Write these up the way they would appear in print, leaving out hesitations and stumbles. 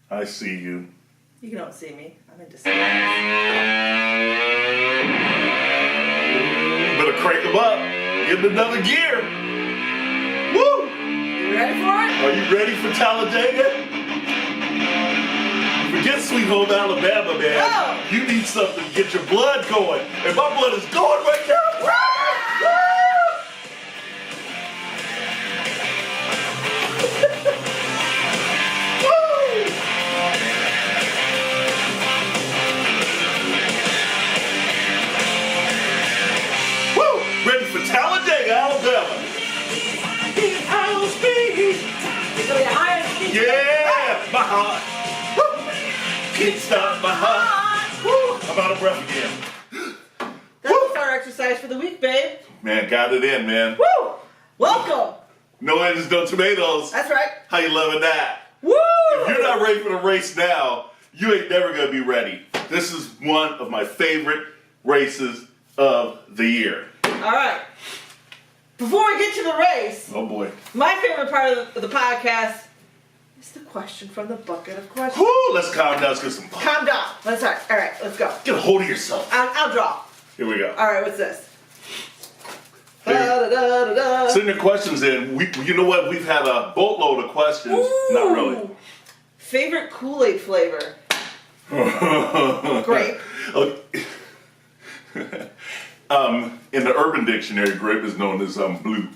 I see you. You don't see me. I'm in disguise. Better crank them up. Give them another gear. Woo! You ready for it? Are you ready for Talladega? Forget Sweet Home Alabama, man. Oh. You need something to get your blood going. And my blood is going right now. Woo! Ready for Talladega, Alabama. Yeah, my heart. Woo. Can't stop my heart. Woo. I'm out of breath again. That's our exercise for the week, babe. Man, got it in, man. Woo! Welcome. No onions, no tomatoes. That's right. How you loving that? Woo! If you're not ready for the race now, you ain't never gonna be ready. This is one of my favorite races of the year. All right. Before we get to the race, Oh boy. my favorite part of the podcast is the question from the bucket of questions. Woo, let's calm down. Let's get some fun. Calm down. All right, let's go. Get a hold of yourself. I'll draw. Here we go. All right, what's this? Hey, send your questions in. You know what? We've had a boatload of questions. Ooh. Not really. Favorite Kool-Aid flavor? Grape. In the Urban Dictionary, grape is known as blue.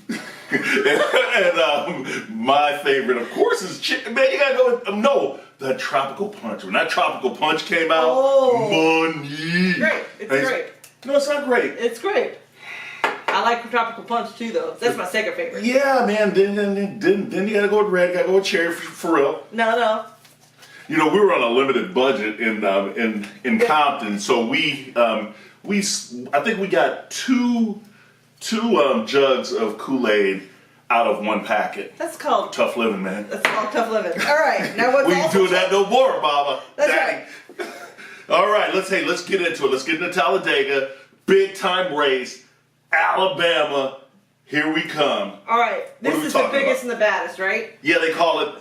and my favorite, of course, is chicken. Man, you gotta go with, no, the tropical punch. When that tropical punch came out, money. Great. It's great. No, it's not great. It's great. I like tropical punch too, though. That's my second favorite. Yeah, man. Then you gotta go with red. Gotta go with cherry for real. No. You know, we were on a limited budget in Compton, so I think we got two jugs of Kool-Aid out of one packet. That's called Tough living, man. That's called tough living. All right, now what's We ain't doing that no more, Mama. That's Daddy. All right, let's get into it. Let's get into Talladega, big time race, Alabama. Here we come. All right, this is the biggest about? and the baddest, right? Yeah, they call it.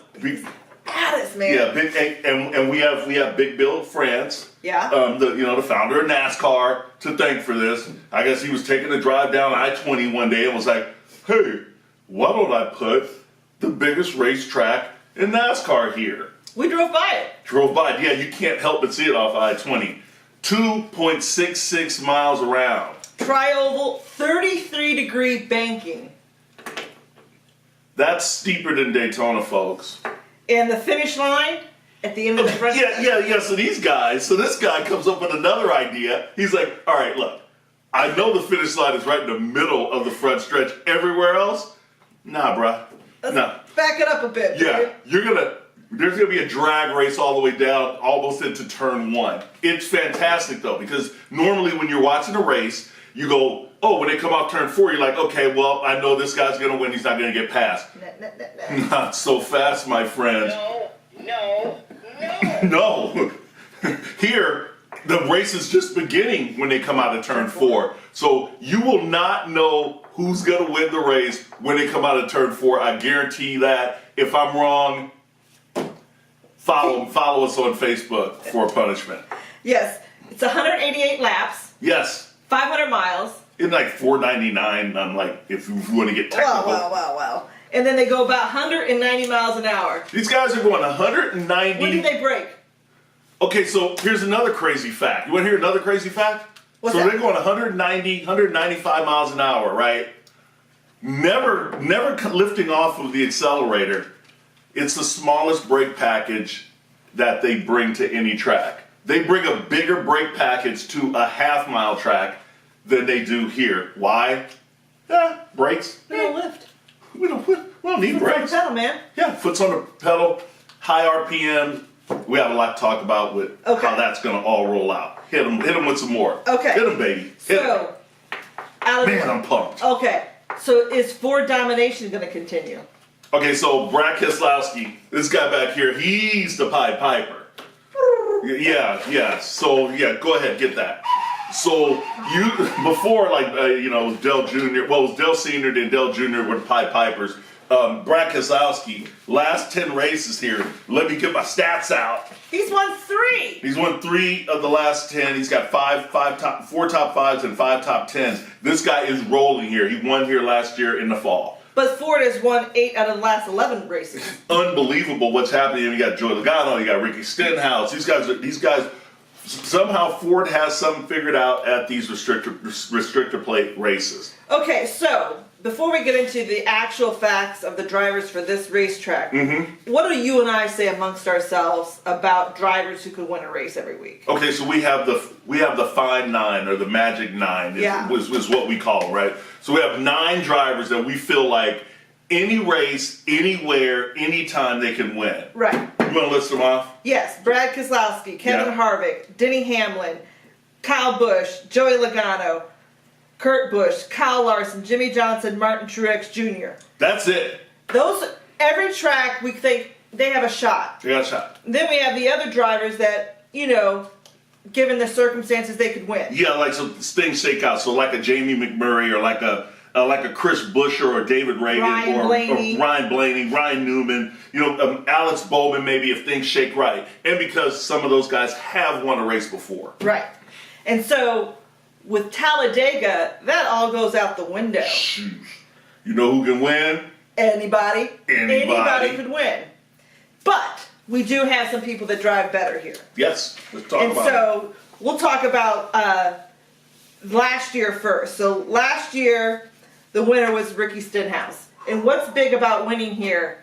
Baddest, man. Yeah, big, and we have Big Bill France. Yeah. The founder of NASCAR to thank for this. I guess he was taking a drive down I-20 one day and was like, "Hey, why don't I put the biggest racetrack in NASCAR here?" We drove by it. Yeah, you can't help but see it off I-20. 2.66 miles around. Tri-oval, 33-degree banking. That's steeper than Daytona, folks. And the finish line at the end of the front. Yeah. So this guy comes up with another idea. He's like, "All right, look, I know the finish line is right in the middle of the front stretch. Everywhere else, nah, bruh. Nah. Back it up a bit. Yeah, dude. there's gonna be a drag race all the way down, almost into turn one. It's fantastic though, because normally when you're watching a race, you go, oh, when they come off turn four, you're like, okay, well, I know this guy's gonna win. He's not gonna get past. Not so fast, my friend. No. Here, the race is just beginning when they come out of turn four. So you will not know who's gonna win the race when they come out of turn four. I guarantee that. If I'm wrong, follow us on Facebook for punishment. Yes, it's 188 laps. Yes. 500 miles. It's like $4.99 on like if you want to get technical. Wow. And then they go about 190 miles an hour. These guys are going 190. When did they break? Okay, so here's another crazy fact. You want to hear another crazy fact? What's so that? they're going 190, 195 miles an hour, right? Never lifting off of the accelerator. It's the smallest brake package that they bring to any track. They bring a bigger brake package to a half-mile track than they do here. Why? Brakes. They don't lift. We don't need Foot's on the brakes. pedal, man. Yeah, foot's on the pedal, high RPM. We have a lot to talk about with how that's going to all roll out. Hit them with some more. Okay. Hit them, baby. Hit 'em. Man, I'm pumped. Okay, so is Ford domination going to continue? Okay, so Brad Keselowski, this guy back here, he's the Pied Piper. Yeah. So, go ahead, get that. So, before, Dell Jr., well, it was Dell Sr., then Dell Jr. were the Pied Pipers. Brad Keselowski, last 10 races here. Let me get my stats out. He's won 3. He's won 3 of the last 10. He's got 4 top 5s and 5 top 10s. This guy is rolling here. He won here last year in the fall. But Ford has won 8 out of the last 11 races. Unbelievable what's happening. You got Joey Logano, you got Ricky Stenhouse. These guys. Somehow Ford has something figured out at these restrictor plate races. Okay, so before we get into the actual facts of the drivers for this racetrack, what do you and I say amongst ourselves about drivers who could win a race every week? Okay, so we have the fine 9 or the magic 9 is what we call it, right? So we have 9 drivers that we feel like any race, anywhere, anytime they can win. Right. You want to list them off? Yes, Brad Keselowski, Kevin Harvick, Denny Hamlin, Kyle Busch, Joey Logano, Kurt Busch, Kyle Larson, Jimmy Johnson, Martin Truex Jr. That's it. Every track we think they have a shot. They got a shot. Then we have the other drivers that, given the circumstances, they could win. Yeah, like some things shake out. So like a Jamie McMurray or like a Chris Buescher or David Reagan or Ryan Blaney, Ryan Newman, Alex Bowman maybe if things shake right. And because some of those guys have won a race before. Right. And so with Talladega, that all goes out the window. You know who can win? Anybody. Anybody could win. But we do have some people that drive better here. Yes, let's talk about it. And so we'll talk about last year first. So last year, the winner was Ricky Stenhouse. And what's big about winning here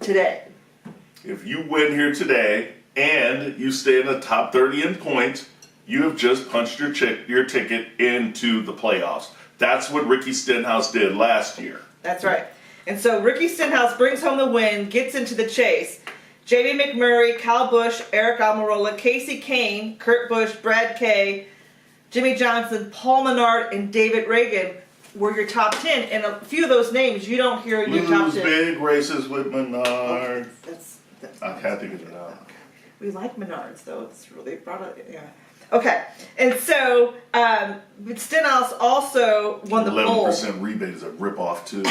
today? If you win here today and you stay in the top 30 in points, you have just punched your ticket into the playoffs. That's what Ricky Stenhouse did last year. That's right. And so Ricky Stenhouse brings home the win, gets into the chase. Jamie McMurray, Kyle Busch, Eric Almirola, Casey Kane, Kurt Busch, Brad Kay, Jimmy Johnson, Paul Menard, and David Reagan were your top 10. And a few of those names you don't hear in your top 10. Big races with Menard. That's I can't think of it now. Okay. We like Menards, though. It's really brought up. Yeah. Okay. And so Stenhouse also won the pole. 11% rebate is a ripoff, too.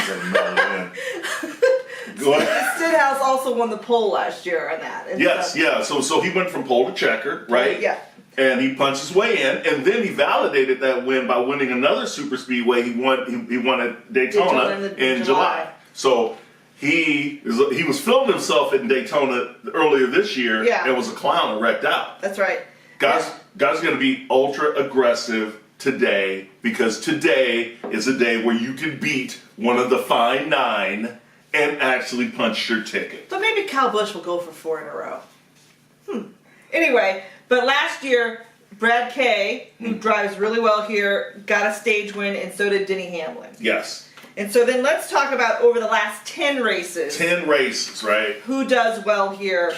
Go ahead. Stenhouse also won the pole last year on that. And yeah. So he went from pole to checker, right? Yeah. And he punched his way in, and then he validated that win by winning another super speedway. He won at Daytona in July. So he was filming himself in Daytona earlier this year and was a clown and wrecked out. That's right. Guys are going to be ultra aggressive today because today is a day where you can beat one of the fine 9 and actually punch your ticket. But maybe Kyle Busch will go for 4 in a row. Anyway, but last year, Brad Kay, who drives really well here, got a stage win, and so did Denny Hamlin. Yes. And so then let's talk about over the last 10 races. 10 races, right? Who does well here?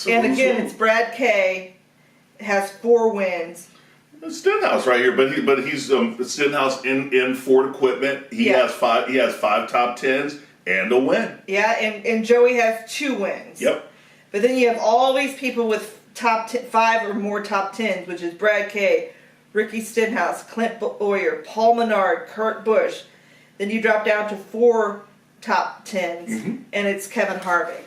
And again, it's Brad Kay, has 4 wins. Stenhouse right here, but he's Stenhouse in Ford equipment. He has 5 top 10s and a win. Yeah, and Joey has 2 wins. Yep. But then you have all these people with 5 or more top 10s, which is Brad Kay, Ricky Stenhouse, Clint Bowyer, Paul Menard, Kurt Busch. Then you drop down to 4 top 10s, and it's Kevin Harvick.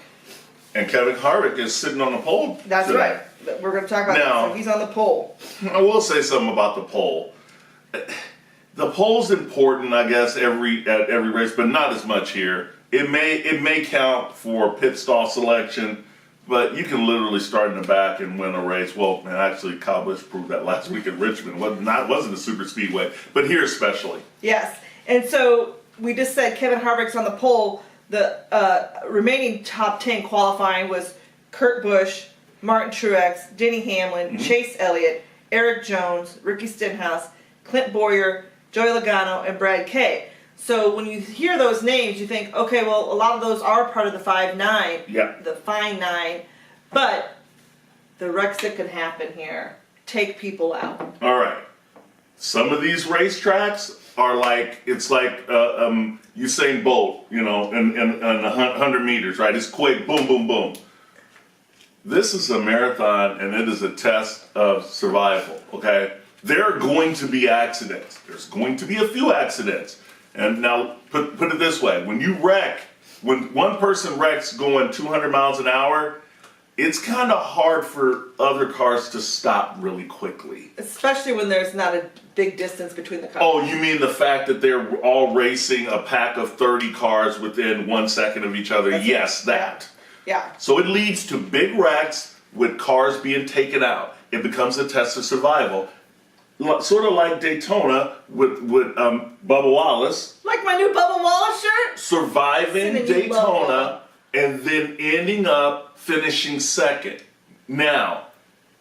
And Kevin Harvick is sitting on the pole. That's today. right. We're going to talk about that. So he's on the pole. I will say something about the pole. The pole's important, I guess, at every race, but not as much here. It may count for pit stall selection, but you can literally start in the back and win a race. Well, man, actually, Kyle Busch proved that last week at Richmond. Wasn't a super speedway, but here especially. Yes, and so we just said Kevin Harvick's on the pole. The remaining top 10 qualifying was Kurt Busch, Martin Truex, Denny Hamlin, Chase Elliott, Eric Jones, Ricky Stenhouse, Clint Bowyer, Joey Logano, and Brad Kay. So when you hear those names, you think, okay, well, a lot of those are part of the 5-9, the fine 9, but the wrecks that can happen here take people out. All right. Some of these racetracks are it's like Usain Bolt, in 100 meters, right? It's quick, boom, boom, boom. This is a marathon, and it is a test of survival, okay? There are going to be accidents. There's going to be a few accidents. And now put it this way: when one person wrecks going 200 miles an hour, it's kind of hard for other cars to stop really quickly. Especially when there's not a big distance between the cars. Oh, you mean the fact that they're all racing a pack of 30 cars within 1 second of each other? That's Yes, it. that. Yeah. So it leads to big wrecks with cars being taken out. It becomes a test of survival. Sort of like Daytona with Bubba Wallace. Like my new Bubba Wallace shirt? Surviving Sending you Daytona and then ending up finishing second. Now,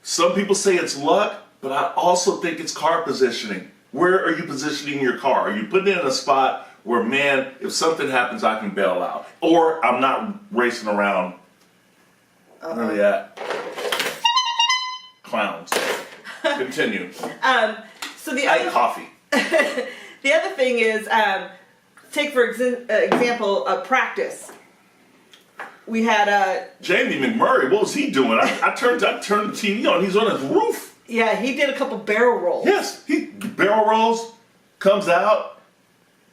some people say it's luck, but I also think it's car positioning. Where are you positioning your car? Are you putting it in a spot where, man, if something happens, I can bail out? Or I'm not racing around. Where are they at? Clowns. Continue. So the I other ate coffee. the other thing is, take for example, practice. We had Jamie McMurray, what was he doing? I turned the TV on. He's on his roof. yeah, he did a couple barrel rolls. Yes, he barrel rolls, comes out.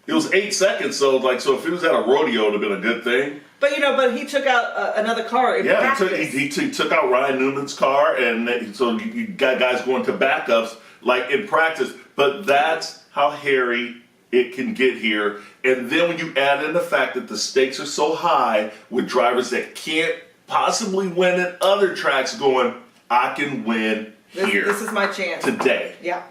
It was 8 seconds, so if it was at a rodeo, it would have been a good thing. But but he took out another car in Yeah, practice. he took out Ryan Newman's car, and so you got guys going to backups like in practice. But that's how hairy it can get here. And then when you add in the fact that the stakes are so high with drivers that can't possibly win at other tracks, going, I can win here. This is my chance Today. Yeah.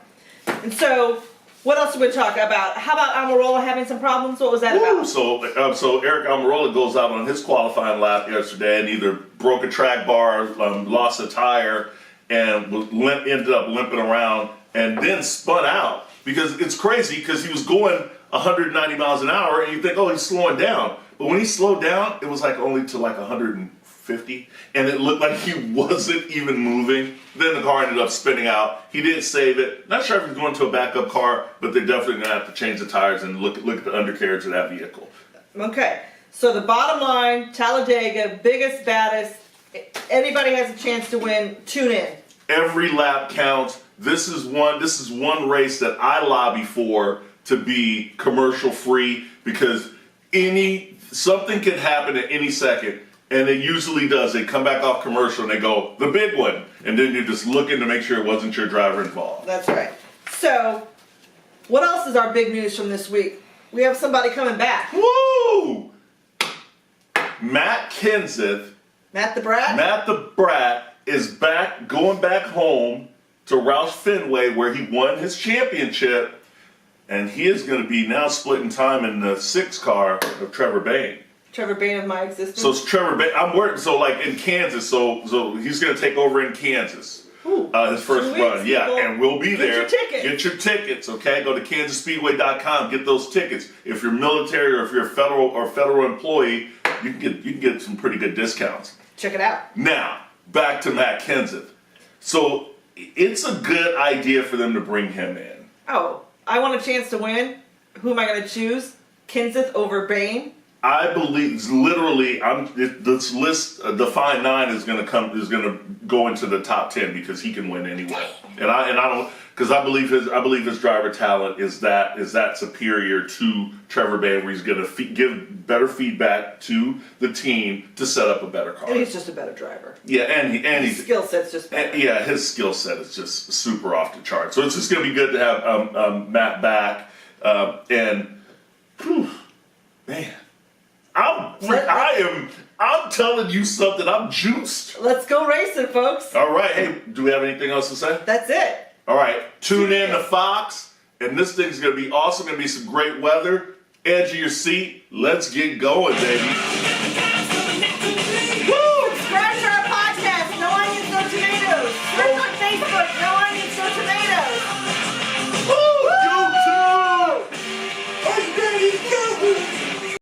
And so, what else did we talk about? How about Almirola having some problems? What was that about? So Eric Almirola goes out on his qualifying lap yesterday and either broke a track bar, lost a tire, and ended up limping around, and then spun out. Because it's crazy, because he was going 190 miles an hour, and you think, oh, he's slowing down. But when he slowed down, it was only to 150, and it looked like he wasn't even moving. Then the car ended up spinning out. He did save it. Not sure if he's going to a backup car, but they're definitely going to have to change the tires and look at the undercarriage of that vehicle. Okay, so the bottom line, Talladega, biggest, baddest, anybody has a chance to win, tune in. Every lap counts. This is one race that I lobby for to be commercial free, because something can happen at any second, and it usually does. They come back off commercial and they go, the big one, and then you're just looking to make sure it wasn't your driver involved. That's right. So, what else is our big news from this week? We have somebody coming back. Woo! Matt Kenseth, Matt the Brat? Matt the Brat is back, going back home to Roush Fenway, where he won his championship, and he is going to be now splitting time in the 6 car of Trevor Bayne. Trevor Bayne of my existence. So it's Trevor Bayne. I'm working, in Kansas, so he's going to take over in Kansas. Ooh, his first 2 weeks, run. Yeah, people. and we'll be there. Get your tickets. Get your tickets, okay? Go to KansasSpeedway.com. Get those tickets. If you're military or if you're a federal employee, you can get some pretty good discounts. Check it out. Now, back to Matt Kenseth. So it's a good idea for them to bring him in. Oh, I want a chance to win. Who am I going to choose? Kenseth over Bayne? I believe literally, this list, the Fine 9 is going to go into the top 10 because he can win anyway. And I don't, because I believe his driver talent is that superior to Trevor Bayne, where he's going to give better feedback to the team to set up a better car. And he's just a better driver. Yeah, and His skill set's just better. Yeah, his skill set is just super off the chart. So it's just going to be good to have Matt back, and whew, man. I'm telling you something. I'm juiced. Let's go racing, folks. All right. Hey, do we have anything else to say? That's it. All right. Tune in to Fox, and this thing's going to be awesome. Going to be some great weather. Edge of your seat. Let's get going, baby.